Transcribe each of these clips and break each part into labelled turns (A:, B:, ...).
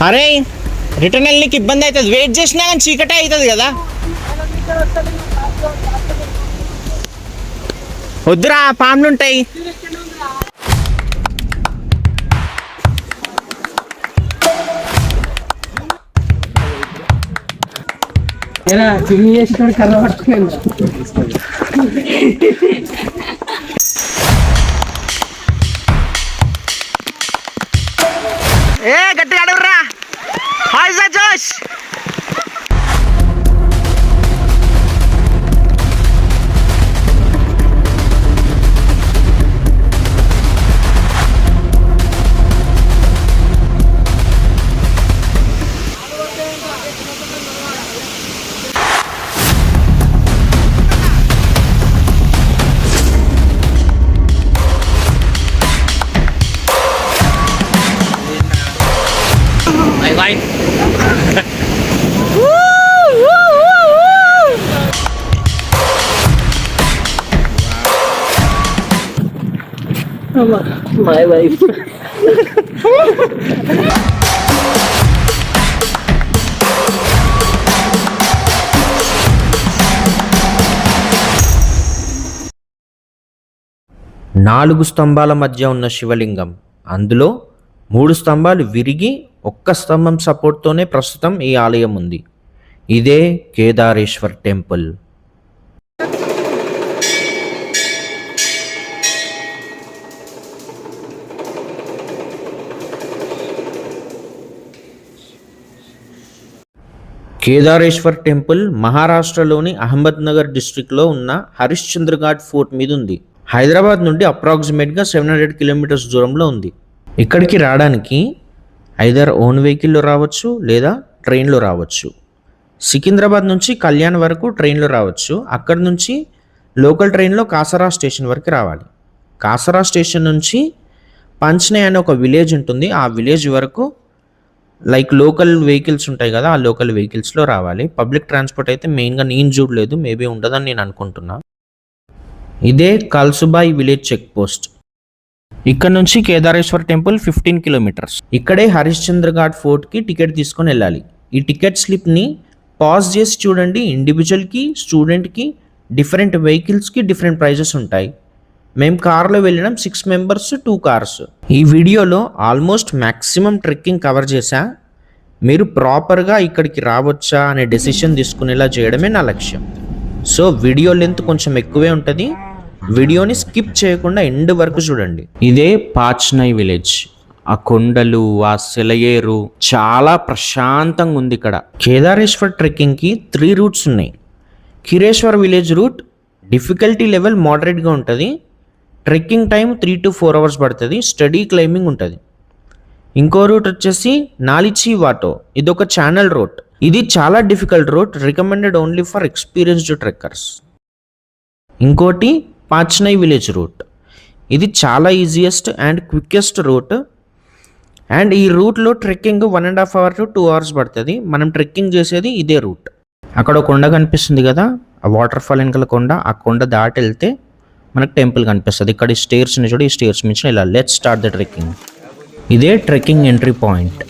A: అరే రిటర్న్ వెళ్ళడానికి ఇబ్బంది అవుతుంది, వెయిట్ చేసినా కానీ చీకటే అవుతుంది కదా. వద్దురా, పాములు ఉంటాయి.
B: కర్ర పట్టుకుని
A: గట్టిగా అడుగురా. హాయ్ జోష్.
B: My wife.
C: నాలుగు స్తంభాల మధ్య ఉన్న శివలింగం, అందులో 3 స్తంభాలు విరిగి ఒక్క స్తంభం సపోర్ట్తోనే ప్రస్తుతం ఈ ఆలయం ఉంది. ఇదే కేదారేశ్వర్ టెంపుల్. కేదారేశ్వర్ టెంపుల్ మహారాష్ట్రలోని అహ్మద్నగర్ డిస్ట్రిక్ట్లో ఉన్న హరిశ్చంద్ర ఘాట్ ఫోర్ట్ మీద ఉంది. హైదరాబాద్ నుండి అప్రాక్సిమేట్గా 700 కిలోమీటర్స్ దూరంలో ఉంది. ఇక్కడికి రావడానికి ఐదర్ ఓన్ వెహికల్లో రావచ్చు లేదా ట్రైన్లో రావచ్చు. సికింద్రాబాద్ నుంచి కళ్యాణ్ వరకు ట్రైన్లో రావచ్చు. అక్కడి నుంచి లోకల్ ట్రైన్లో కాసరా స్టేషన్ వరకు రావాలి. కాసరా స్టేషన్ నుంచి పంచ్నే అనే ఒక విలేజ్ ఉంటుంది. ఆ విలేజ్ వరకు లోకల్ వెహికల్స్ ఉంటాయి కదా, ఆ లోకల్ వెహికల్స్లో రావాలి. పబ్లిక్ ట్రాన్స్పోర్ట్ అయితే మెయిన్గా నేను చూడలేదు, మేబీ ఉండదని నేను అనుకుంటున్నా. ఇదే కల్సుబాయ్ విలేజ్ చెక్ పోస్ట్. ఇక్కడ నుంచి కేదారేశ్వర్ టెంపుల్ 15 కిలోమీటర్స్. ఇక్కడే హరిశ్చంద్ర ఘాట్ ఫోర్ట్కి టికెట్ తీసుకొని వెళ్ళాలి. ఈ టికెట్ స్లిప్ని పాజ్ చేసి చూడండి. ఇండివిజువల్కి, స్టూడెంట్కి, డిఫరెంట్ వెహికల్స్కి డిఫరెంట్ ప్రైజెస్ ఉంటాయి. మేము కార్లో వెళ్ళినాం, 6 మెంబర్స్ 2 కార్స్. ఈ వీడియోలో ఆల్మోస్ట్ మ్యాక్సిమం ట్రెక్కింగ్ కవర్ చేశా. మీరు ప్రాపర్గా ఇక్కడికి రావచ్చా అనే డెసిషన్ తీసుకునేలా చేయడమే నా లక్ష్యం. సో వీడియో లెంత్ కొంచెం ఎక్కువే ఉంటుంది. వీడియోని స్కిప్ చేయకుండా ఎండ్ వరకు చూడండి. ఇదే పాచ్నై విలేజ్. ఆ కొండలు, ఆ సెలయేరు చాలా ప్రశాంతంగా ఉంది ఇక్కడ. కేదారేశ్వర్ ట్రెక్కింగ్కి 3 రూట్స్ ఉన్నాయి. కిరేశ్వర్ విలేజ్ రూట్ డిఫికల్టీ లెవెల్ మోడరేట్గా ఉంటుంది. ట్రెక్కింగ్ టైం 3 to 4 hours పడుతుంది. స్టడీ క్లైంబింగ్ ఉంటుంది. ఇంకో రూట్ వచ్చేసి నాలిచి వాటో. ఇది ఒక ఛానల్ రూట్. ఇది చాలా difficult route, recommended only for experienced trekkers. ఇంకోటి పాచ్నై విలేజ్ రూట్. ఇది చాలా easiest and quickest route. And ఈ రూట్లో ట్రెక్కింగ్ 1.5 hour to 2 hours పడుతుంది. మనం ట్రెక్కింగ్ చేసేది ఇదే రూట్. అక్కడ కొండ కనిపిస్తుంది కదా, ఆ వాటర్ ఫాల్ వెనకాల కొండ. ఆ కొండ దాటి వెళ్తే మనకు టెంపుల్ కనిపిస్తుంది. ఇక్కడ ఈ స్టేర్స్ చూడ, ఈ స్టేర్స్ నుంచి ఇలా లెట్స్ స్టార్ట్ ద ట్రెక్కింగ్. ఇదే ట్రెక్కింగ్ ఎంట్రీ పాయింట్.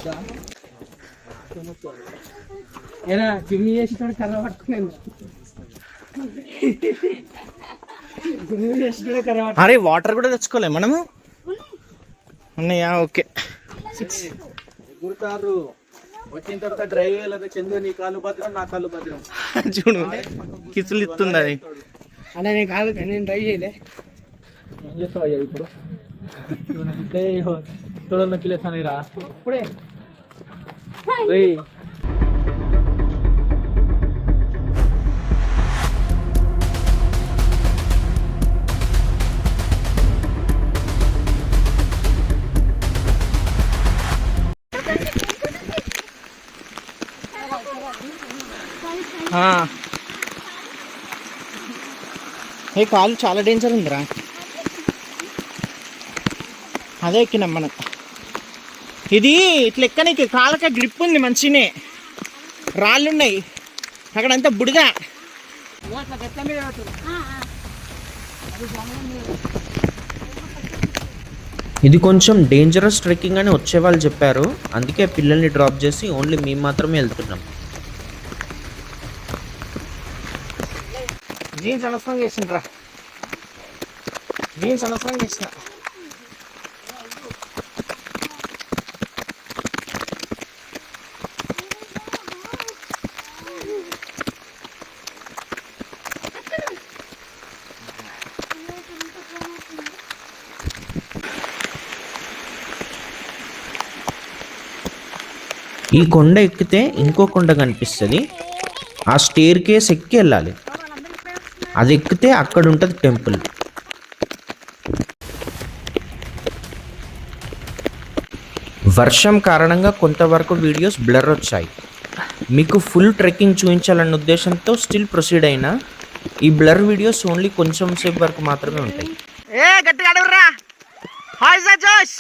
A: అరే వాటర్ కూడా తెచ్చుకోలే మనము. ఉన్నాయా? ఓకే.
B: వచ్చిన తర్వాత డ్రైవ్ చేయాలి. చందు నీ కాలు భద్రం, నా కాలు భద్రం.
A: చూడు కిసులు ఇస్తుంది అది.
B: అలా నేను కాదు, నేను డ్రైవ్ చేయలే. ఏం చేస్తావు అయ్యా ఇప్పుడు? చూడాలి పిల్లలు రా ఇప్పుడే.
A: ఏ కాలు చాలా డేంజర్ ఉందిరా. అదే ఎక్కినాం మనం. ఇది ఇట్లా ఎక్కనికి కాళ్ళకి గ్రిప్ ఉంది, మంచినే రాళ్ళున్నాయి అక్కడంతా బుడిగా.
C: ఇది కొంచెం డేంజరస్ ట్రెక్కింగ్ అని వచ్చే వాళ్ళు చెప్పారు, అందుకే పిల్లల్ని డ్రాప్ చేసి ఓన్లీ మేము మాత్రమే వెళ్తున్నాం.
A: జీన్స్ అనవసరంగా వేసిండ్రా, జీన్స్ అనవసరంగా వేసిన.
C: ఈ కొండ ఎక్కితే ఇంకో కొండ కనిపిస్తుంది, ఆ స్టేర్ కేస్ ఎక్కి వెళ్ళాలి. అది ఎక్కితే అక్కడ ఉంటుంది టెంపుల్. వర్షం కారణంగా కొంతవరకు వీడియోస్ బ్లర్ వచ్చాయి. మీకు ఫుల్ ట్రెక్కింగ్ చూపించాలన్న ఉద్దేశంతో స్టిల్ ప్రొసీడ్ అయినా ఈ బ్లర్ వీడియోస్ ఓన్లీ కొంచెం సేపు వరకు మాత్రమే ఉంటాయి.
A: ఏ గట్టిగా అడుగురా, హాయ్ జోష్.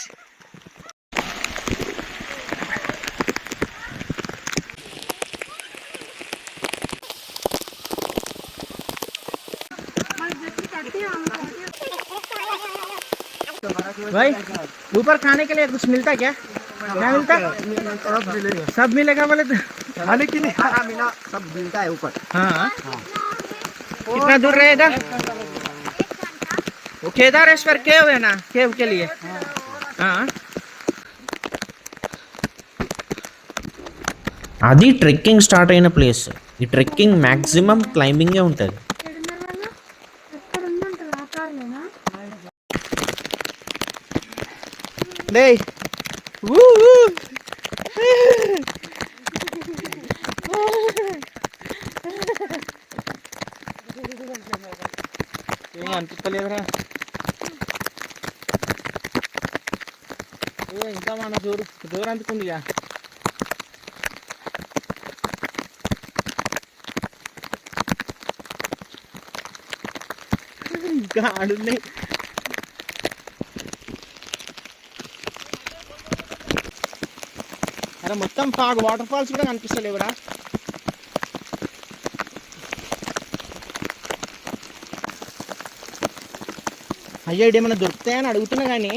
A: भाई ऊपर खाने के लिए कुछ मिलता क्या? क्या मिलता? सब मिलेगा बोले तो
B: खाने के लिए मिला, सब मिलता है ऊपर.
A: हाँ. कितना दूर रहेगा? वो केदारेश्वर केव है ना, केव के लिए. हाँ.
C: అది ట్రెక్కింగ్ స్టార్ట్ అయిన ప్లేస్. ఈ ట్రెక్కింగ్ మ్యాక్సిమం క్లైంబింగే ఉంటుంది.
A: Hey. Woo woo. ఏం అనిపిస్తలేదురా, ఇంకా మన దూరం అందుకుందిగా. ఇంకా ఆడున్నాయి. అరే మొత్తం ఫాగ్, వాటర్ ఫాల్స్ కూడా కనిపిస్తలేవురా. అయ్యో ఏమైనా దొరుకుతాయని అడుగుతున్నా కానీ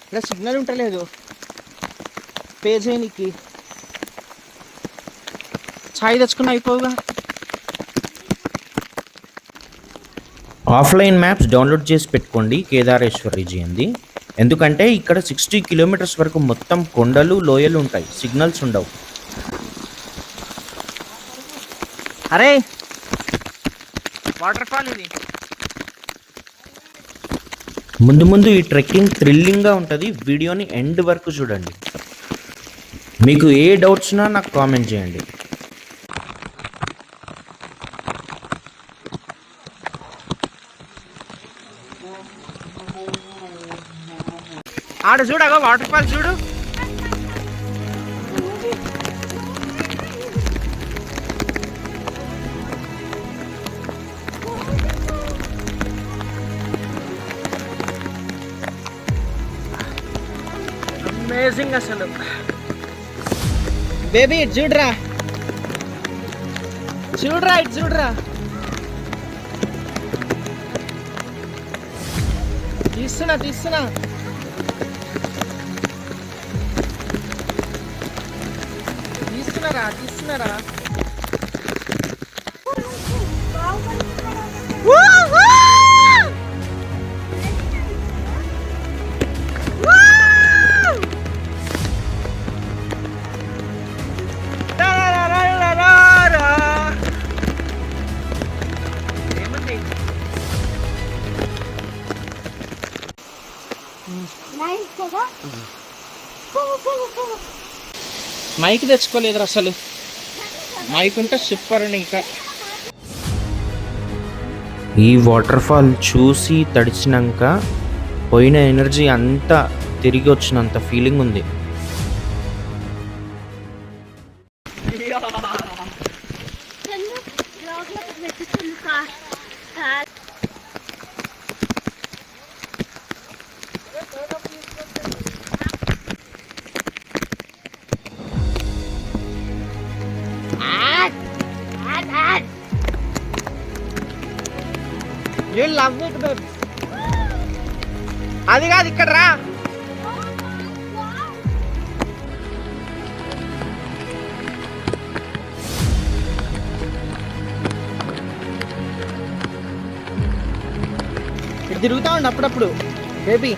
A: ఇక్కడ సిగ్నల్ ఉంటలేదు పే చేయనికి. ఛాయ్ తెచ్చుకున్న అయిపోవుగా.
C: ఆఫ్లైన్ మ్యాప్స్ డౌన్లోడ్ చేసి పెట్టుకోండి కేదారేశ్వర్ రీజియన్ది. ఎందుకంటే ఇక్కడ 60 కిలోమీటర్స్ వరకు మొత్తం కొండలు లోయలు ఉంటాయి, సిగ్నల్స్ ఉండవు.
A: అరే వాటర్ ఫాల్ ఇది.
C: ముందు ముందు ఈ ట్రెక్కింగ్ థ్రిల్లింగ్గా ఉంటుంది. వీడియోని ఎండ్ వరకు చూడండి. మీకు ఏ డౌట్స్ ఉన్నా నాకు కామెంట్ చేయండి.
A: ఆడ చూడగా వాటర్ ఫాల్ చూడు. అమేజింగ్ అసలు. బేబీ ఇటు చూడరా, చూడరా ఇటు చూడరా. తీస్తున్నా తీస్తున్నారా. మైక్ తెచ్చుకోలేదు అసలు, మైక్ ఉంటే సూపర్ అండి. ఇంకా
C: ఈ వాటర్ ఫాల్ చూసి తడిచినాక పోయిన ఎనర్జీ అంతా తిరిగి వచ్చినంత ఫీలింగ్ ఉంది.
A: You love it, babe. అది కాదు ఇక్కడ రా. తిరుగుతా ఉండు అప్పుడప్పుడు బేబీ.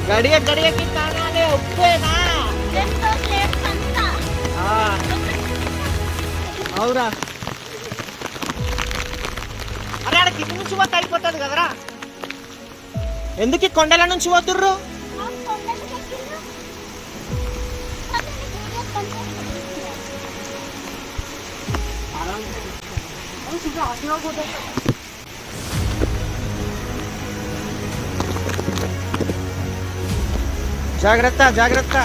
A: गड़िया गड़िया की तानाने उप्पे ना అవురా. అరే ఆడ కింద నుంచి పోతే అయిపోతుంది కదరా. ఎందుకు కొండల నుంచి పోతుర్రు? జాగ్రత్త జాగ్రత్త.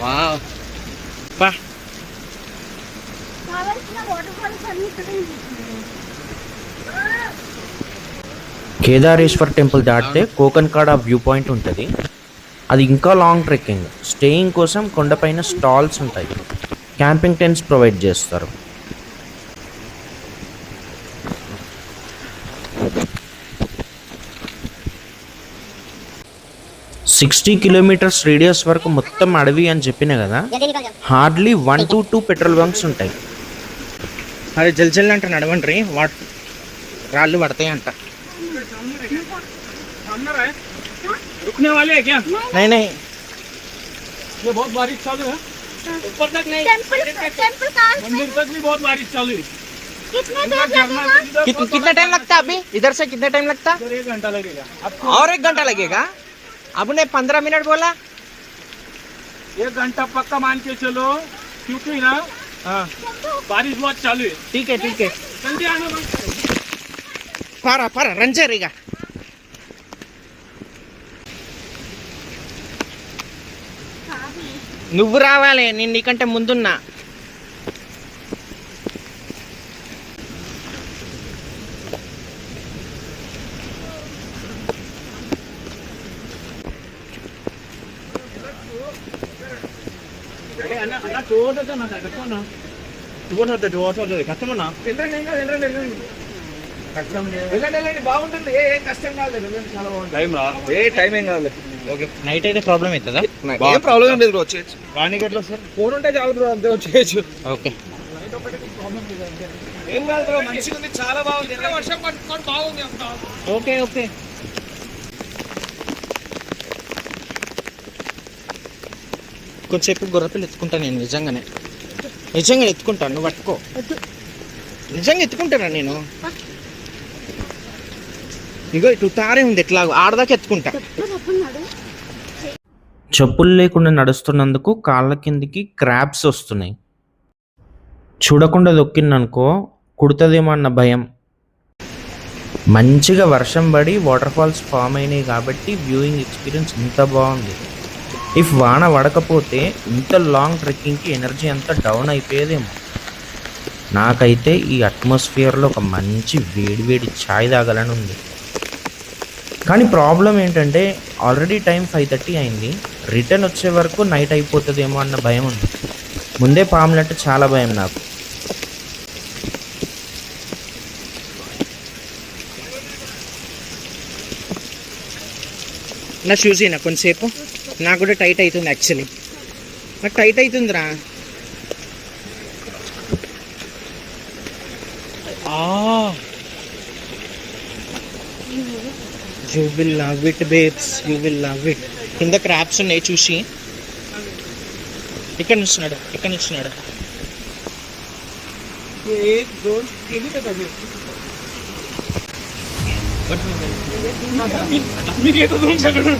A: వావ్ పా.
C: కేదారేశ్వర్ టెంపుల్ దాటితే కోకన్కాడ వ్యూ పాయింట్ ఉంటుంది. అది ఇంకా లాంగ్ ట్రెక్కింగ్. స్టేయింగ్ కోసం కొండపైన స్టాల్స్ ఉంటాయి. క్యాంపింగ్ టెంట్స్ ప్రొవైడ్ చేస్తారు. $60 కిలోమీటర్స్ రేడియస్ వరకు మొత్తం అడవి అని చెప్పిన కదా. హార్డ్లీ 1 to 2 పెట్రోల్ బంక్స్ ఉంటాయి.
A: అరే జల్ జల్ అంట నడవండి. రాళ్ళు పడతాయి అంట.
B: रुकने वाले हैं क्या?
A: नहीं नहीं
B: ये बहुत बारिश चालू है. ऊपर तक नहीं, मंदिर तक भी बहुत बारिश चालू है.
A: कितना टाइम लगता है अभी? इधर से कितना टाइम लगता?
B: 1 घंटा लगेगा आपको.
A: और 1 घंटा लगेगा? अब ने 15 मिनट बोला.
B: 1 घंटा पक्का मान के चलो, क्योंकि ना
A: हाँ
B: बारिश बहुत चालू है.
A: ठीक है ठीक है.
B: जल्दी आना बस.
A: पारा पारा రంజరిగా. నువ్వు రావాలి, నేను నీకంటే ముందున్నా.
B: బాగుంటుంది. ఏం కష్టం కాదు. చాలా బాగుంటుంది. టైం ఏం కాదు. ఓకే.
A: నైట్ అయితే ప్రాబ్లం అవుతుందా?
B: ఏం ప్రాబ్లం ఏం లేదు. వచ్చేయచ్చు. వానికి ఎట్లా సార్? ఫోన్ ఉంటే చాలు బ్రో, అంతే వచ్చేయచ్చు.
A: ఓకే
B: ఏం కాదు బ్రో, మంచిగా ఉంది, చాలా బాగుంది. వర్షం పట్టుకొని బాగుంది అంతా.
A: Okay okay. కొంచెంసేపు గొర్రెపిల్లి ఎత్తుకుంటా నేను. నిజంగానే ఎత్తుకుంటాను. నువ్వు పట్టుకో. నిజంగా ఎత్తుకుంటానా నేను? ఇగో ఇటు తారే ఉంది, ఎట్లా ఆడదాకా ఎత్తుకుంటా.
C: చెప్పులు లేకుండా నడుస్తున్నందుకు కాళ్ళ కిందికి క్రాబ్స్ వస్తున్నాయి. చూడకుండా దొక్కిందనుకో కుడుతుందేమో అన్న భయం. మంచిగా వర్షం పడి వాటర్ ఫాల్స్ ఫామ్ అయినాయి కాబట్టి వ్యూయింగ్ ఎక్స్పీరియన్స్ ఇంత బాగుంది. ఇఫ్ వాన పడకపోతే ఇంత లాంగ్ ట్రెక్కింగ్కి ఎనర్జీ అంతా డౌన్ అయిపోయేదేమో. నాకైతే ఈ అట్మాస్ఫియర్లో ఒక మంచి వేడివేడి ఛాయ్ తాగాలని ఉంది. కానీ ప్రాబ్లం ఏంటంటే ఆల్రెడీ టైం 5:30 అయింది. రిటర్న్ వచ్చే వరకు నైట్ అయిపోతుందేమో అన్న భయం ఉంది. ముందే పాములంటే చాలా భయం నాకు.
A: నా షూస్ అయినా కొంతసేపు. నాకు కూడా టైట్ అవుతుంది. యాక్చువల్లీ నాకు టైట్ అవుతుందిరా. You will love it babes, you will love it. కింద క్రాబ్స్ ఉన్నాయి చూసి. ఇక్కడ నుంచున్నాడు.
B: ये 1 2 3 तक अभी मी येतो तुमच्याकडून.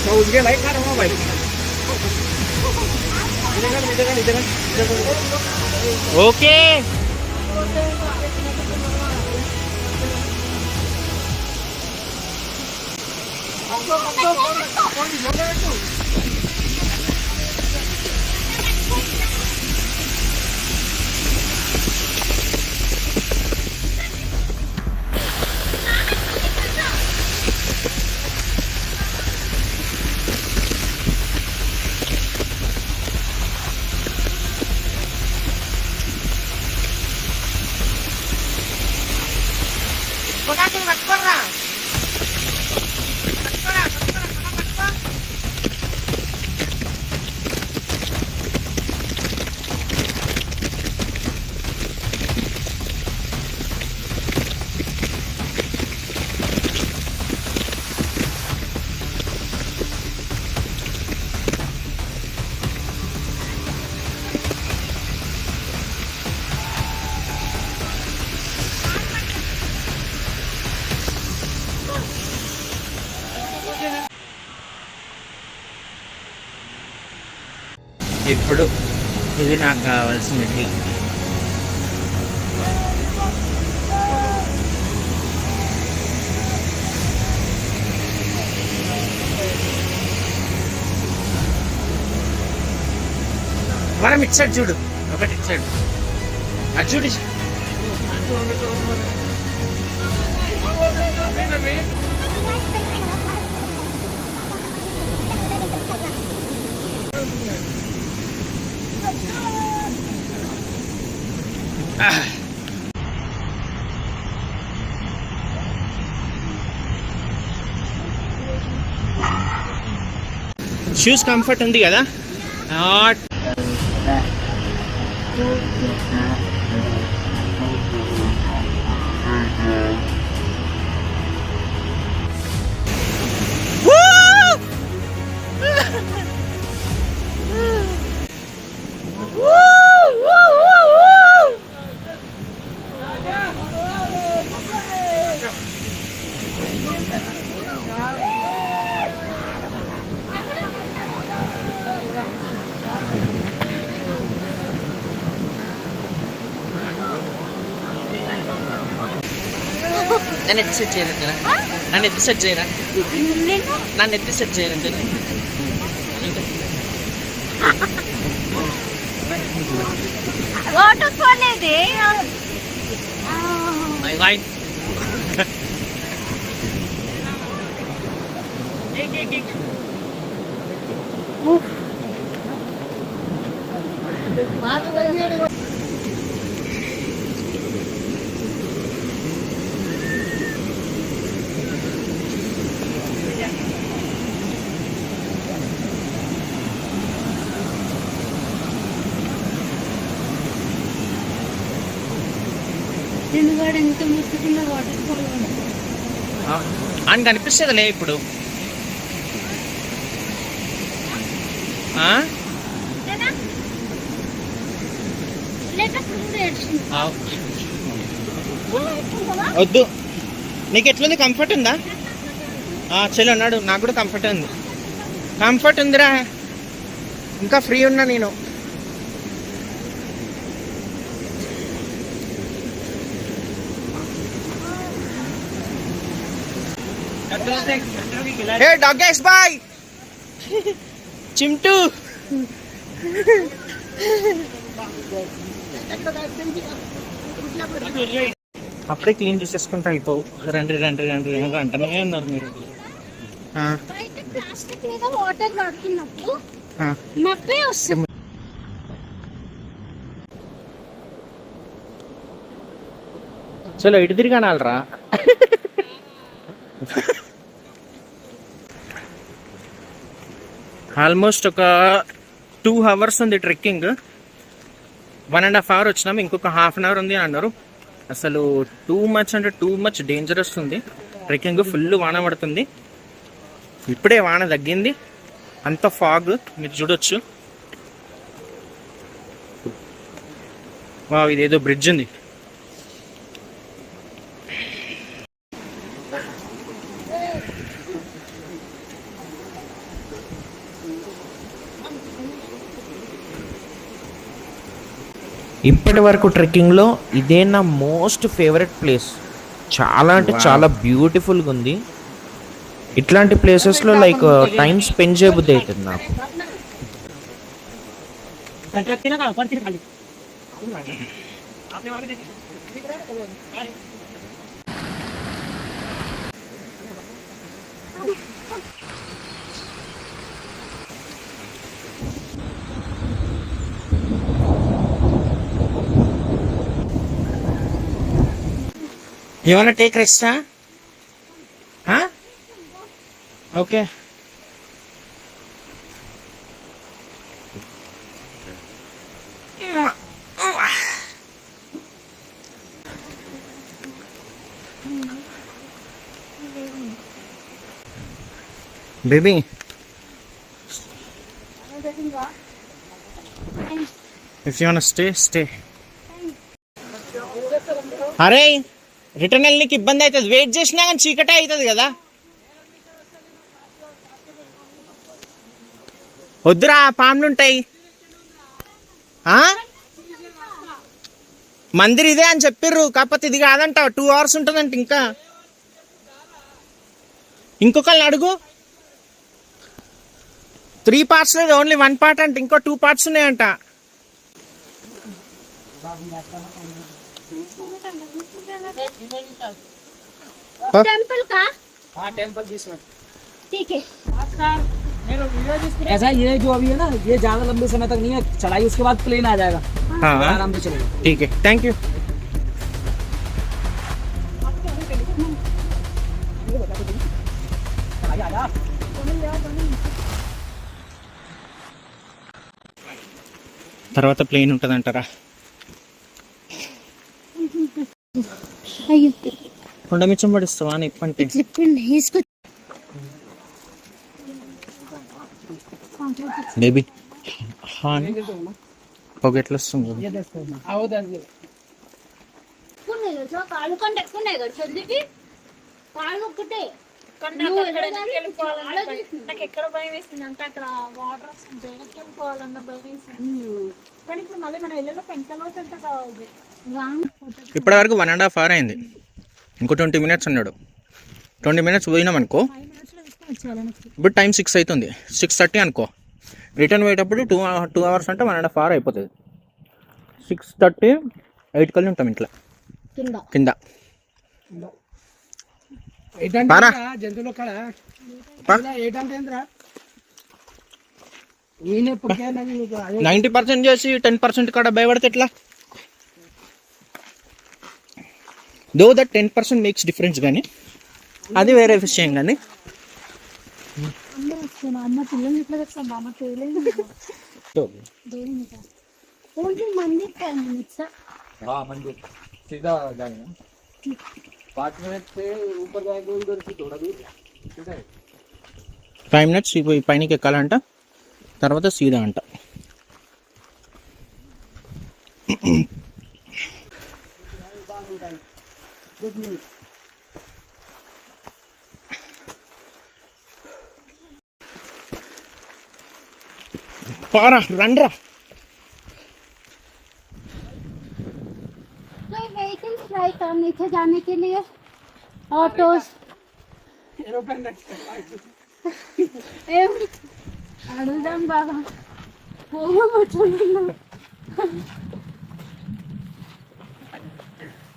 B: जाऊन गेलाय का रे मोबाईल.
A: ఓకే. ఇప్పుడు ఇది నాకు కావాల్సినది. వరం ఇచ్చాడు చూడు, ఒకటి ఇచ్చాడు. అది చూడు. షూస్ కంఫర్ట్ ఉంది కదా. నన్ను ఎత్తి సెట్ చేయరంటే నన్ను ఎత్తి సెట్ చేయరా నన్ను ఎత్తి సెట్ చేయరంటే అని కనిపిస్తుందిలే ఇప్పుడు. వద్దు. నీకు ఎట్లుంది? కంఫర్ట్ ఉందా? చలో అన్నాడు. నాకు కూడా కంఫర్ట్ ఉంది. కంఫర్ట్ ఉందిరా. ఇంకా ఫ్రీ ఉన్నా నేను. Hey dog guys, bye. Chimtu. అప్పుడే క్లీన్ చేసేసుకుంటా అయిపోవు. రండి రండి రండి అంటనే ఉన్నారు మీరు. చలో ఇటు తిరిగి అనాలరా. ఆల్మోస్ట్ ఒక 2 hours ఉంది ట్రెక్కింగ్. 1.5 hour వచ్చినాము, ఇంకొక హాఫ్ అన్ అవర్ ఉంది అని అన్నారు. అసలు టూ మచ్ డేంజరస్ ఉంది ట్రెక్కింగ్. ఫుల్ వాన పడుతుంది, ఇప్పుడే వాన తగ్గింది. అంత ఫాగ్ మీరు చూడొచ్చు. వా, ఇదేదో బ్రిడ్జ్ ఉంది.
C: ఇప్పటి వరకు ట్రెక్కింగ్లో ఇదే నా మోస్ట్ ఫేవరెట్ ప్లేస్. చాలా అంటే చాలా బ్యూటిఫుల్గా ఉంది. ఇట్లాంటి ప్లేసెస్లో లైక్ టైం స్పెండ్ చేయబుద్ధి అవుతుంది నాకు.
A: You wanna take rest, huh? Okay. Baby. If you wanna stay. అరే, రిటర్న్ వెళ్ళడానికి ఇబ్బంది అవుతుంది. వెయిట్ చేసినా కానీ చీకటే అవుతుంది కదా. వద్దురా, పాములు ఉంటాయి. మందిర్ ఇదే అని చెప్పిర్రు, కాకపోతే ఇది కాదంట. 2 hours ఉంటుందంట. ఇంకా ఇంకొకళ్ళని అడుగు. 3 parts లేదు, ఓన్లీ 1 part అంట. ఇంకో 2 parts ఉన్నాయంట.
D: टेंपल का?
B: हाँ टेम्पल जिसमें
D: ठीक है.
B: ऐसा ये जो अभी है ना, ये ज्यादा लंबे समय तक नहीं है चढ़ाई, उसके बाद प्लेन आ जाएगा.
A: हाँ
B: आराम से चलेगा.
A: ठीक है, थैंक यू. తర్వాత ప్లేన్ ఉంటుంది అంటారా?
D: అయ్యో,
A: కొండమిచ్చం పడిస్తావా అని ఇప్పంటే
D: చెప్పండి. इसको
A: బేబీ పొగెట్లు వస్తుంది.
B: आओ दस
D: కునే సో కాళ్ళు కొండ ఎక్కునే గడ చదివి కాళ్ళు ఒక్కటే
E: నాకు ఎక్కడ భయం వేసింది అంటే అక్కడ వాటర్ వస్తుంది, వెళ్ళిపోవాలన్న భయం వేసింది. కానీ ఇప్పుడు మళ్ళీ మన ఇళ్ళలో పెంకలో కావాలి.
A: ఇప్పటి వరకు 1.5 hour అయింది. ఇంకో 20 minutes ఉన్నాడు. 20 minutes పోయినాం అనుకో. ఇప్పుడు టైం 6 అవుతుంది, 6:30 అనుకో. రిటర్న్ పోయేటప్పుడు 2 hours అంటే 1.5 hour అయిపోతుంది. 6:30, 8 కల్లా ఉంటాం ఇంట్లో కింద. పారా.
B: జంతువులు అక్కడ
A: పా. 90% చేసి 10% కాడ భయపడితే ఎట్లా? దో దట్ 10% మేక్స్ డిఫరెన్స్, కానీ అది వేరే విషయం. కానీ
E: అమ్మ పిల్లలు ఎట్లా తెస్తాం, అమ్మ తెలియదు.
D: मंदिर का है.
B: हाँ मंदिर सीधा जाएंगे. 5 मिनट से ऊपर जाएंगे, उधर से थोड़ा दूर. ठीक है,
A: 5 minutes పైనకి ఎక్కాలంట, తర్వాత సీదా అంట. పారా, రండ్రా.
D: कोई व्हीकल ट्राई कर नीचे जाने के लिए. ऑटोस అడుగుదాం బాబా.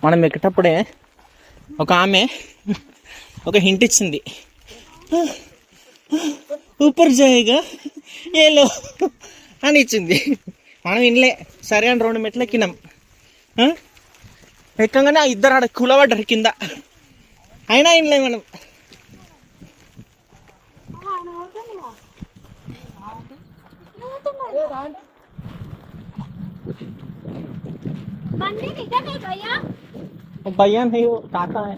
A: మనం ఎక్కేటప్పుడే ఒక ఆమె ఒక హింట్ ఇచ్చింది, ఊపర్ జాయిగా ఏలో అని ఇచ్చింది. మనం ఇన్లే సరే అని 2 మెట్లు ఎక్కినాం. ఎక్కగానే ఆ ఇద్దరు ఆడ కూలబడ్డారు కింద. అయినా ఇన్లే మనం.
D: వెళ్ళిపోతున్నాడు. బండి నిజమే భయ్యా.
A: భయ్యా नहीं वो टाटा है.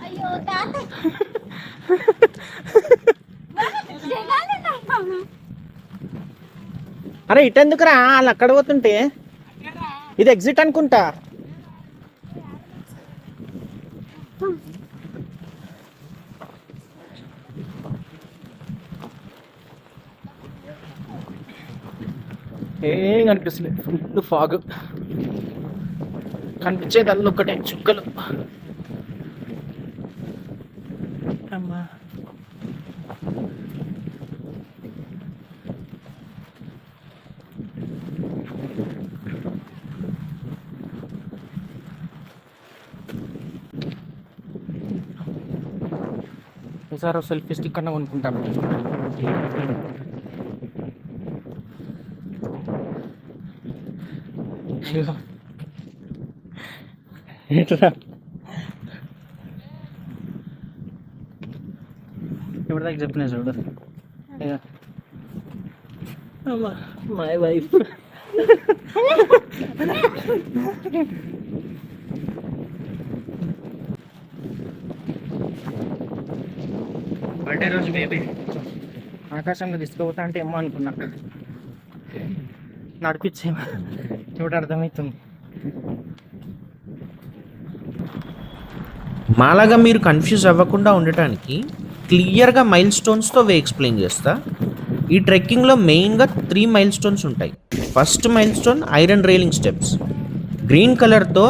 D: అయ్యో తాత జగాలే నాకు.
A: అరే ఇటెందుకురా వాళ్ళు అక్కడ పోతుంటే ఇది ఎగ్జిట్ అనుకుంటా. ఏం కనిపిస్తుంది, ఫుల్ ఫాగ్. కనిపించేది అల్లు ఒక్కటే చుక్కలు. అమ్మా ఈసారి సెల్ఫీ స్టిక్ అన్న కొనుక్కుంటాను. ఇప్పటిదాకా చెప్పిన చూడు. My wife. బర్త్డే రోజు బేబీ ఆకాశంలో తీసుకుపోతా అంటే ఏమో అనుకున్నా, నడిపించేమో చూడ అర్థమవుతుంది.
C: మాలాగా మీరు కన్ఫ్యూజ్ అవ్వకుండా ఉండటానికి క్లియర్గా మైల్ స్టోన్స్తో వే ఎక్స్ప్లెయిన్ చేస్తా. ఈ ట్రెక్కింగ్లో మెయిన్గా 3 మైల్ స్టోన్స్ ఉంటాయి. First mile stone iron railing steps. Green కలర్తో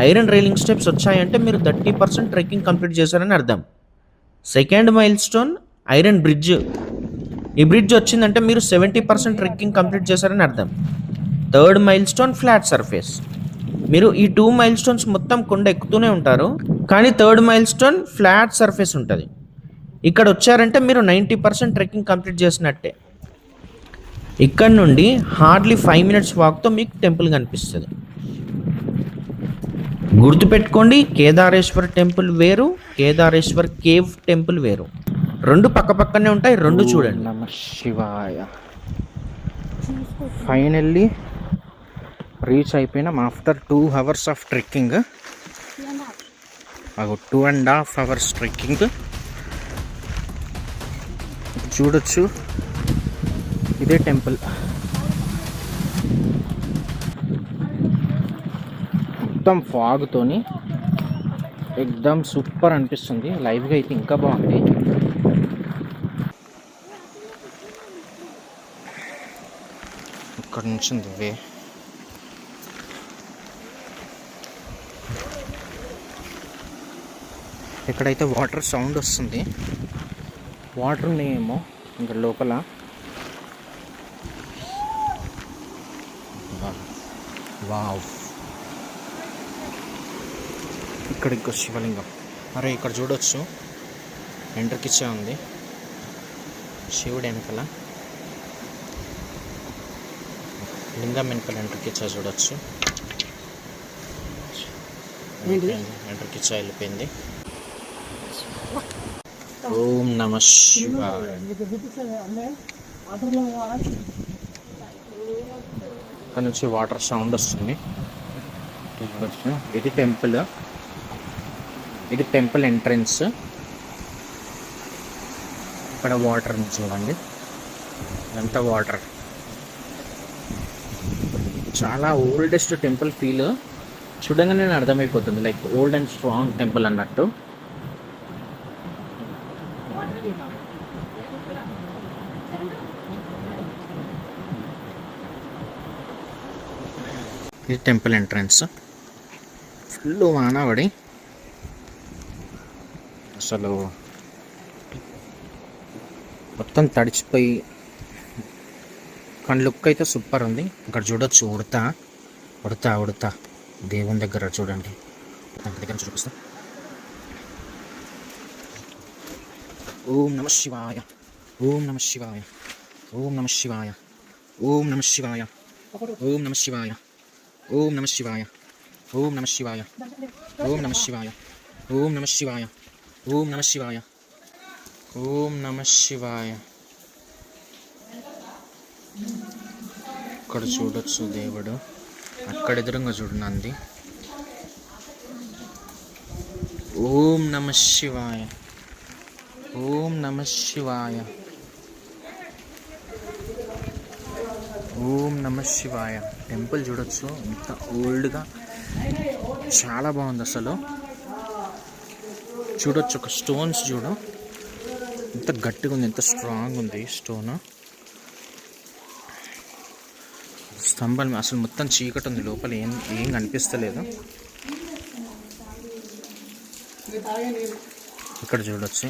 C: ఐరన్ రైలింగ్ స్టెప్స్ వచ్చాయంటే మీరు 30% ట్రెక్కింగ్ కంప్లీట్ చేశారని అర్థం. Second mile stone iron bridge. ఈ బ్రిడ్జ్ వచ్చిందంటే మీరు 70% ట్రెక్కింగ్ కంప్లీట్ చేశారని అర్థం. Third mile stone flat surface. మీరు ఈ 2 మైల్ స్టోన్స్ మొత్తం కొండ ఎక్కుతూనే ఉంటారు, కానీ third mile stone flat surface ఉంటుంది. ఇక్కడ వచ్చారంటే మీరు 90% ట్రెక్కింగ్ కంప్లీట్ చేసినట్టే. ఇక్కడ నుండి హార్డ్లీ 5 minutes వాక్తో మీకు టెంపుల్ కనిపిస్తుంది. గుర్తుపెట్టుకోండి, కేదారేశ్వర్ టెంపుల్ వేరు, కేదారేశ్వర్ కేవ్ టెంపుల్ వేరు. 2 పక్కపక్కనే ఉంటాయి, 2 చూడండి.
A: నమ శివాయ. ఫైనల్లీ రీచ్ అయిపోయినాం after 2 hours of trekking. 2.5 hours trekking. చూడొచ్చు, ఇదే టెంపుల్. మొత్తం ఫాగ్తోని ఎక్దమ్ సూపర్ అనిపిస్తుంది. లైవ్గా అయితే ఇంకా బాగుంది. ఇక్కడ నుంచి ఉంది వే. ఇక్కడైతే వాటర్ సౌండ్ వస్తుంది. వాటర్ ఉన్నాయేమో ఇంకా లోపల. వావ్, ఇక్కడ ఇంకో శివలింగం. అరే ఇక్కడ చూడొచ్చు, ఎంట్రకిచ్చే ఉంది శివుడు వెనకాల. లింగం వెనకాల ఎంట్రకిచ్చా చూడొచ్చు. ఎంట్రకిచ్చా వెళ్ళిపోయింది. ఓం నమ శివాయ. ఇక్కడ నుంచి వాటర్ సౌండ్ వస్తుంది. ఇది టెంపుల్, ఇది టెంపుల్ ఎంట్రన్స్. ఇక్కడ వాటర్ చూడండి, ఇదంతా వాటర్. చాలా ఓల్డెస్ట్ టెంపుల్ ఫీల్ చూడంగానే నేను అర్థమైపోతుంది, like old and strong temple అన్నట్టు. ఇది టెంపుల్ ఎంట్రన్స్. ఫుల్ వానబడి అసలు మొత్తం తడిచిపోయి, కానీ లుక్ అయితే సూపర్ ఉంది. ఇక్కడ చూడొచ్చు, ఉడతా ఉడతా ఉడతా దేవుని దగ్గర చూడండి, దగ్గర చూపిస్తా. ఓం నమ శివాయ, ఓం నమ శివాయ, ఓం నమ శివాయ, ఓం నమ శివాయ, ఓం నమ శివాయ, ఓం నమ శివాయ, ఓం నమ శివాయ, ఓం నమ శివాయ, ఓం నమ శివాయ, ఓం నమ శివాయ, ఓం నమ శివాయ. ఇక్కడ చూడొచ్చు దేవుడు, అక్కడ ఎదురుగా చూడు నంది. ఓం నమ శివాయ, ఓం నమ శివాయ, ఓం నమ శివాయ. టెంపుల్ చూడొచ్చు ఎంత ఓల్డ్గా, చాలా బాగుంది అసలు. చూడొచ్చు ఒక స్టోన్స్ చూడు ఎంత గట్టిగా ఉంది, ఎంత స్ట్రాంగ్ ఉంది స్టోన్. స్తంభాలు అసలు మొత్తం చీకటి ఉంది, లోపల ఏం కనిపిస్తలేదు. ఇక్కడ చూడొచ్చు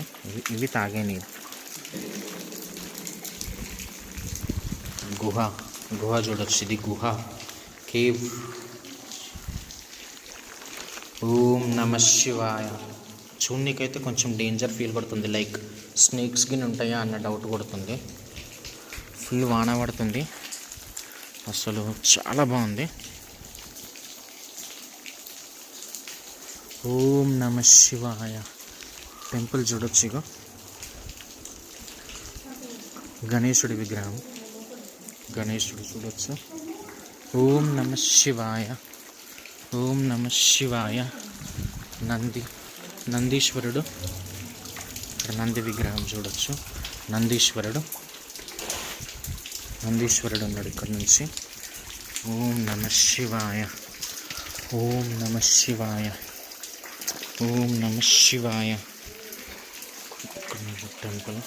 A: ఇవి తాగే నీరు. గుహ చూడొచ్చు, ఇది గుహ, కేవ్. ఓం నమ శివాయ. చూడనీకైతే కొంచెం డేంజర్ ఫీల్ పడుతుంది, లైక్ స్నేక్స్ గిన్ ఉంటాయా అన్న డౌట్ కొడుతుంది. ఫుల్ వాన పడుతుంది, అసలు చాలా బాగుంది. ఓం నమ శివాయ. టెంపుల్ చూడొచ్చు, ఇగో గణేశుడి విగ్రహం, గణేశుడు చూడొచ్చు. ఓం నమ శివాయ, ఓం నమ శివాయ. నందీశ్వరుడు, ఇక్కడ నంది విగ్రహం చూడొచ్చు. నందీశ్వరుడు ఉన్నాడు ఇక్కడ నుంచి. ఓం నమ శివాయ, ఓం నమ శివాయ, ఓం నమ శివాయ. ఇక్కడ నుంచి టెంపుల్.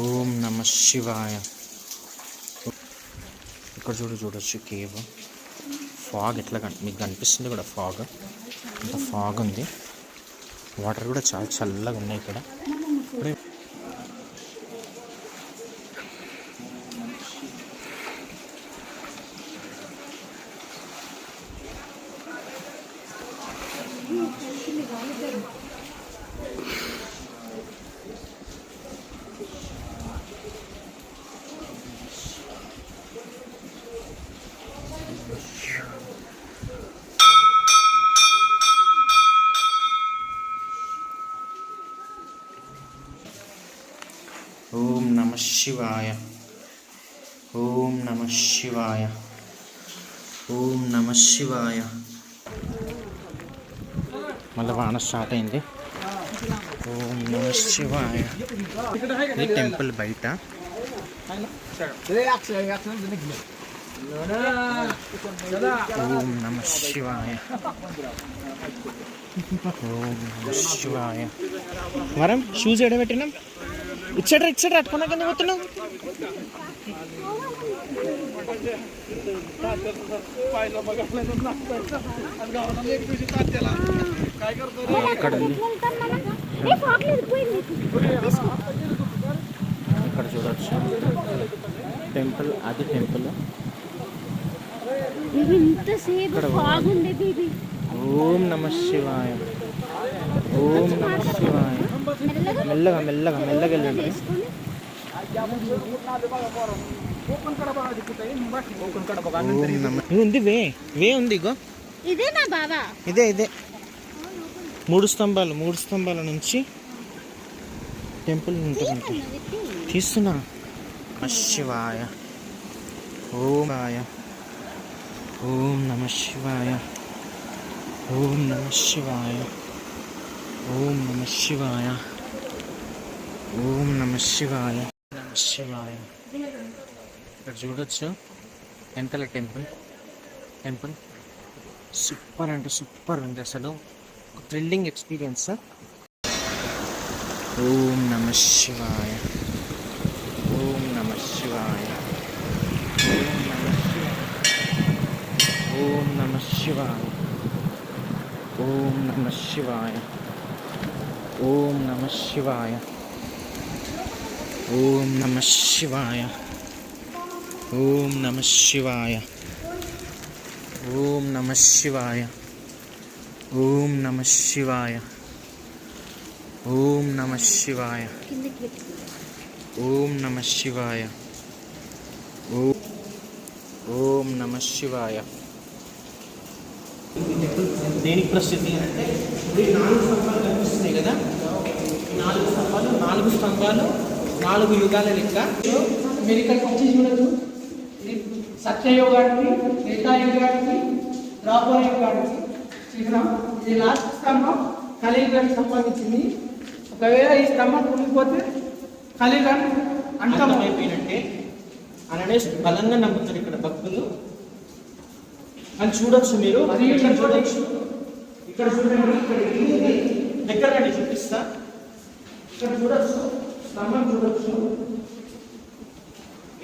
A: ఓం నమ శివాయ. ఇక్కడ చూడొచ్చు కేవ్. ఫాగ్ ఎట్లా మీకు కనిపిస్తుంది కూడా, ఫాగ్ అంత ఫాగ్ ఉంది. వాటర్ కూడా చాలా చల్లగా ఉన్నాయి ఇక్కడ. ఇప్పుడే ఓం నమ శివాయ, ఓం నమ శివాయ, ఓం నమ శివాయ. మళ్ళీ వాన స్టార్ట్ అయింది. ఓం నమ శివాయ. ఇది టెంపుల్ బయట. ఓం నమ శివాయ, ఓం నమ శివాయ. వరం షూస్ ఎడబెట్టినాం, ఇచ్చట అట్టుకున్నా కింద పోతున్నాం. ఇక్కడ చూడొచ్చు టెంపుల్, అది టెంపుల్. ఓం నమ శివాయ, ఓం నమ శివాయ. మెల్లగా మెల్లగా మెల్లగా వెళ్ళండి. ఉంది వే ఉంది, ఇగో
D: ఇదేనా బాబా?
A: ఇదే మూడు స్తంభాల నుంచి టెంపుల్ ఉంటుంది. తీస్తున్నా. శివాయ, ఓం ఓం నమ శివాయ, ఓం నమ శివాయ, ఓం నమ శివాయ, ఓం నమ శివాయ, నమ శివాయ. ఇక్కడ చూడొచ్చు వెనకాల టెంపుల్ సూపర్ అంటే సూపర్ ఉంది అసలు, థ్రిల్లింగ్ ఎక్స్పీరియన్స్. ఓం నమ శివాయ, ఓం నమ శివాయ, ఓం నమ శివాయ, ఓం నమ శివాయ, ఓం నమ శివాయ, ఓం నమ శివాయ, ఓం నమ శివాయ, ఓం నమ శివాయ, ఓం నమ శివాయ, ఓం నమ శివాయ, ఓం నమ శివాయ, ఓం నమ శివాయ. దేనికి ప్రసిద్ధి అంటే ఇప్పుడు 4 స్తంభాలు కనిపిస్తున్నాయి కదా, 4 స్తంభాలు 4 యుగాల లెక్క.
F: మీరు ఇక్కడికి వచ్చి చూడదు ఇది సత్యయోగానికి త్రేతాయుగానికి ద్వాపర యుగానికి చిహ్నం. ఇది లాస్ట్ స్తంభం కలియుగానికి సంబంధించింది. ఒకవేళ ఈ స్తంభం కూలిపోతే కలియుగాన్ని
A: అంతమైపోయినట్టే అలానే బలంగా నమ్ముతారు ఇక్కడ భక్తులు. అని చూడొచ్చు మీరు, ఇక్కడ చూడొచ్చు, ఇక్కడ చూడండి, ఇక్కడ దగ్గర రండి చూపిస్తా. ఇక్కడ చూడొచ్చు, స్తంభం చూడొచ్చు,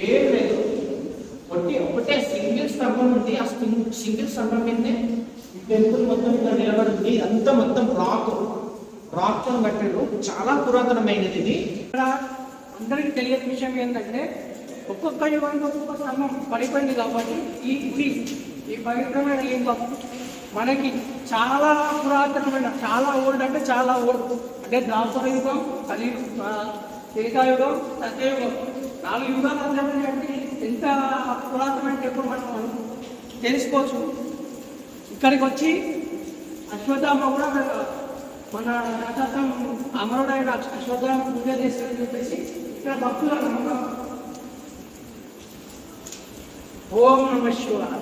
A: ఏం లేదు, ఒకటే సింగిల్ స్తంభం ఉంది. ఆ సింగిల్ స్తంభం మీదనే టెంపుల్ మొత్తం ఇలా నిలబడింది. ఇదంతా మొత్తం రాక్ తో కట్టారు. చాలా పురాతనమైనది ఇది.
F: ఇక్కడ అందరికీ తెలియని విషయం ఏంటంటే ఒక్కొక్క యుగానికి ఒక్కొక్క స్తంభం పడిపోయింది కాబట్టి ఈ పవిత్రమైన లింగం మనకి చాలా పురాతనమైన, చాలా ఓల్డ్ అంటే చాలా ఓల్డ్, అంటే ద్వాపర యుగం, త్రేతాయుగం, సత్యయుగం, 4 యుగాలు అంటే ఎంత పురాతనమైన టెంపుల్ మనం తెలుసుకోవచ్చు. ఇక్కడికి వచ్చి అశ్వత్థామ కూడా మన రాజాతం అమరుడైన అశ్వత్థామ పూజ చేస్తారని చెప్పేసి ఇక్కడ భక్తుల నమ్మకం. ఓం నమః శివాయ.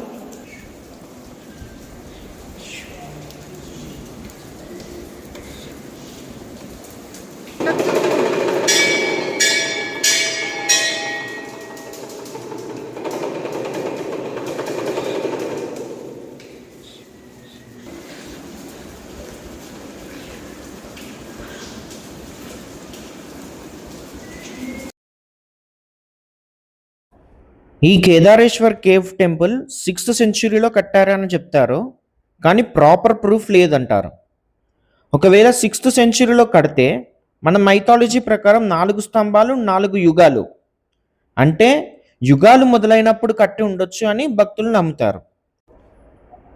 C: ఈ కేదారేశ్వర్ కేవ్ టెంపుల్ 6th సెంచురీలో కట్టారని చెప్తారు, కానీ ప్రాపర్ ప్రూఫ్ లేదంటారు. ఒకవేళ 6th సెంచురీలో కడితే మన మైథాలజీ ప్రకారం 4 స్తంభాలు 4 యుగాలు, అంటే యుగాలు మొదలైనప్పుడు కట్టి ఉండొచ్చు అని భక్తులు నమ్ముతారు.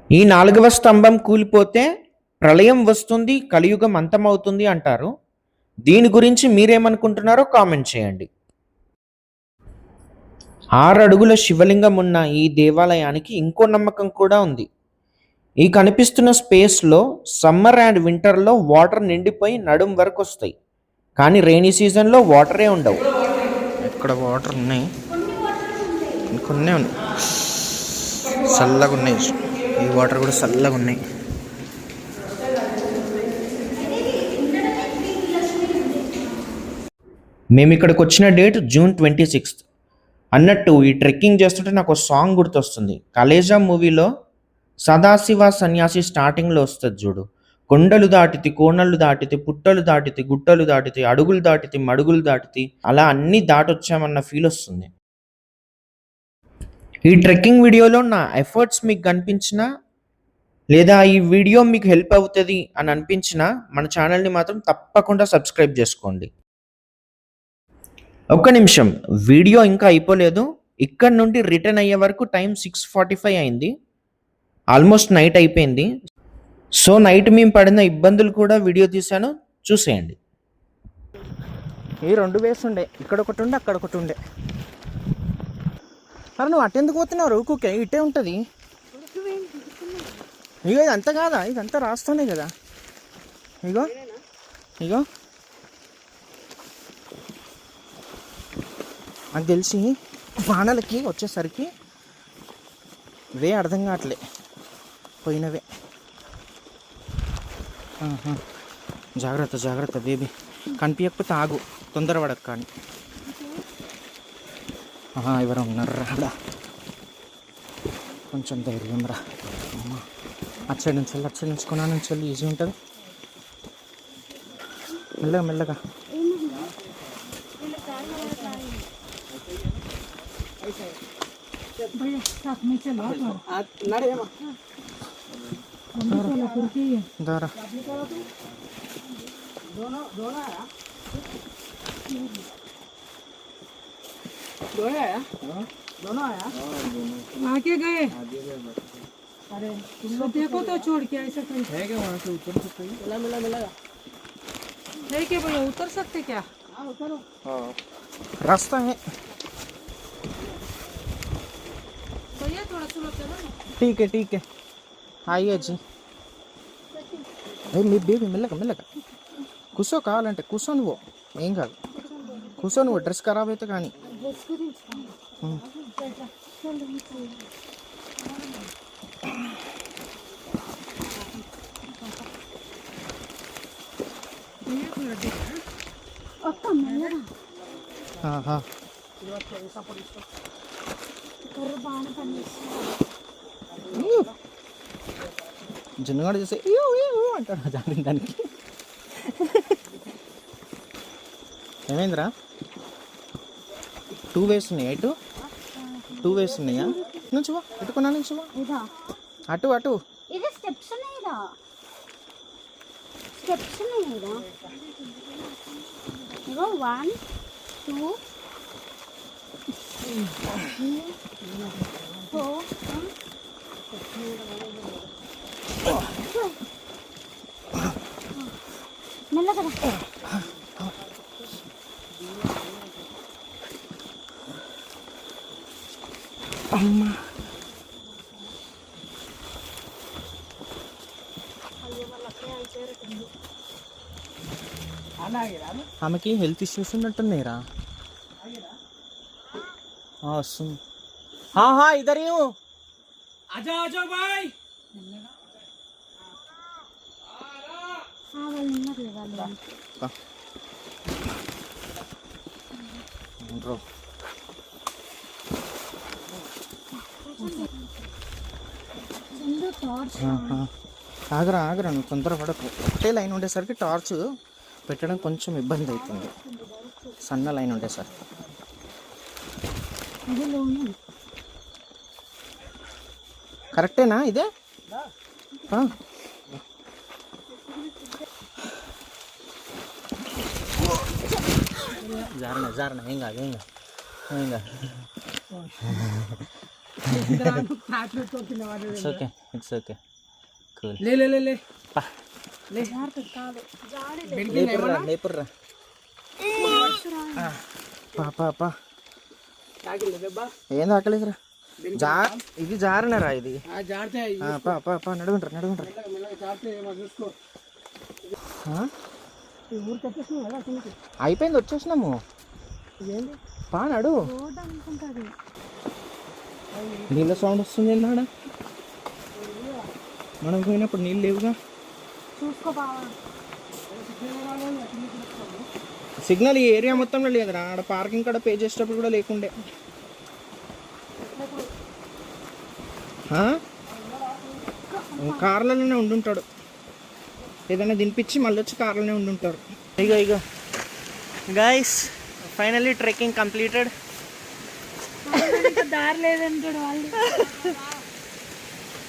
C: ఈ 4వ స్తంభం కూలిపోతే ప్రళయం వస్తుంది, కలియుగం అంతమవుతుంది అంటారు. దీని గురించి మీరేమనుకుంటున్నారో కామెంట్ చేయండి. 6 అడుగుల శివలింగం ఉన్న ఈ దేవాలయానికి ఇంకో నమ్మకం కూడా ఉంది. ఈ కనిపిస్తున్న స్పేస్లో సమ్మర్ అండ్ వింటర్లో వాటర్ నిండిపోయి నడుం వరకు వస్తాయి, కానీ రెయినీ సీజన్లో వాటరే ఉండవు.
A: ఇక్కడ వాటర్ ఉన్నాయి, కొన్ని ఉన్నాయి, చల్లగా ఉన్నాయి. ఈ వాటర్ కూడా చల్లగా ఉన్నాయి.
C: మేము ఇక్కడికి వచ్చిన డేట్ June 26. అన్నట్టు ఈ ట్రెక్కింగ్ చేస్తుంటే నాకు ఒక సాంగ్ గుర్తొస్తుంది. కలేజా మూవీలో సదాశివ సన్యాసి స్టార్టింగ్లో వస్తుంది చూడు, కొండలు దాటితి, కోనలు దాటితి, పుట్టలు దాటితి, గుట్టలు దాటితి, అడుగులు దాటితి, మడుగులు దాటితి, అలా అన్నీ దాటొచ్చామన్న ఫీల్ వస్తుంది. ఈ ట్రెక్కింగ్ వీడియోలో నా ఎఫర్ట్స్ మీకు కనిపించినా లేదా ఈ వీడియో మీకు హెల్ప్ అవుతుంది అని అనిపించినా మన ఛానల్ని మాత్రం తప్పకుండా సబ్స్క్రైబ్ చేసుకోండి. ఒక్క నిమిషం, వీడియో ఇంకా అయిపోలేదు. ఇక్కడ నుండి రిటర్న్ అయ్యే వరకు టైం 6:45 అయింది, ఆల్మోస్ట్ నైట్ అయిపోయింది. సో నైట్ మేము పడిన ఇబ్బందులు కూడా వీడియో తీశాను, చూసేయండి.
A: ఈ 2 వేస్ ఉండే, ఇక్కడ ఒకటి ఉండే, అక్కడ ఒకటి ఉండే. అరే నువ్వు అటెందుకు పోతున్నావు? ఊకే ఇటే ఉంటుంది. ఇగో ఇదంతా కాదా, ఇదంతా రాస్తూనే కదా. ఇగో ఇగో నాకు తెలిసి వానలకి వచ్చేసరికి వే అర్థం కావట్లే, పోయినవే. జాగ్రత్త జాగ్రత్త బేబీ, కనిపించకపోతే ఆగు, తొందరపడక. కానీ ఎవరో ఉన్నారు రా, కొంచెం ధైర్యం రా. అటు సైడ్ నుంచి కొనా నుంచి వెళ్ళి ఈజీ ఉంటుంది. మెల్లగా మెల్లగా. दारा
E: दोनों आया आके गए। अरे तुम लोग देखो तो छोड़ के ऐसा है क्या? वहाँ से उतर सकते हैं? मिला है क्या भैया? उतर सकते क्या? हाँ उतरो।
A: हाँ रास्ता है,
E: भैया थोड़ा स्लो चलो ना।
A: ठीक है आइए जी. మీ బేబీ మెల్లగా కూర్చో, కావాలంటే కూర్చో, నువ్వు ఏం కాదు, కూర్చో. నువ్వు డ్రెస్ ఖరాబ్ అయితే కానీ
D: డ్రెస్ గురించి ఒక్క మెల్లగా కర్ర బాగానే పనిచేస్తుంది.
A: జున్నుగాడు చూసి ఇయ్యో ఇయ్యో అంటాడు దానికి. ఏమైందిరా? 2 వేస్ ఉన్నాయి. ఎటు 2 వేస్ ఉన్నాయా? నుంచువా ఎట్టుకున్నా నుంచువా
D: ఇదా
A: అటు అటు.
D: ఇది స్టెప్స్ ఉన్నాయిరా, స్టెప్స్ ఉన్నాయిరా. ఇగో 1 2 4 మెల్లగా
A: అమ్మా ఆమెకి హెల్త్ ఇష్యూస్ ఉన్నట్టున్నాయిరా. వస్తుంది. ఇద్దరు
F: आजा आजा भाई
D: వాళ్ళు ఉన్నారు వాళ్ళు. చందు టార్చ్
A: ఆగరా నువ్వు తొందరపడకు. ఒకటే లైన్ ఉండేసరికి టార్చ్ పెట్టడం కొంచెం ఇబ్బంది అవుతుంది, సన్న లైన్ ఉండేసరికి.
D: ఇది లోను.
A: కరెక్టేనా ఇదే? జారణ ఏం కాదు ఇట్స్ ఓకే కూల్.
F: ले ले ले ले
A: లేపుర్రా పా ఏం ఆకలేదురా. ఇది జారనరా ఇది.
F: जाते हैं
A: పా నడుగుంటారు
F: जाते हैं मैं उसको
A: అయిపోయింది, వచ్చేసినాము. పా నడు.
D: రోడ్ అనుకుంటుంది.
A: నీళ్ళ సౌండ్ వస్తుంది ఏందాడ? మనం పోయినప్పుడు నీళ్ళు లేవుగా.
D: చూసుకో బావా.
A: సిగ్నల్ ఈ ఏరియా మొత్తంలో లేదురా. ఆడ పార్కింగ్ కాడ పే చేసేటప్పుడు కూడా లేకుండే. కార్లలోనే ఉండుంటాడు, ఏదైనా దినిపించి మళ్ళీ వచ్చి కార్లోనే ఉండుంటారు. ఇగో గైస్ ఫైనల్లీ ట్రెక్కింగ్ కంప్లీటెడ్.
D: దారి లేదంటాడు వాళ్ళు.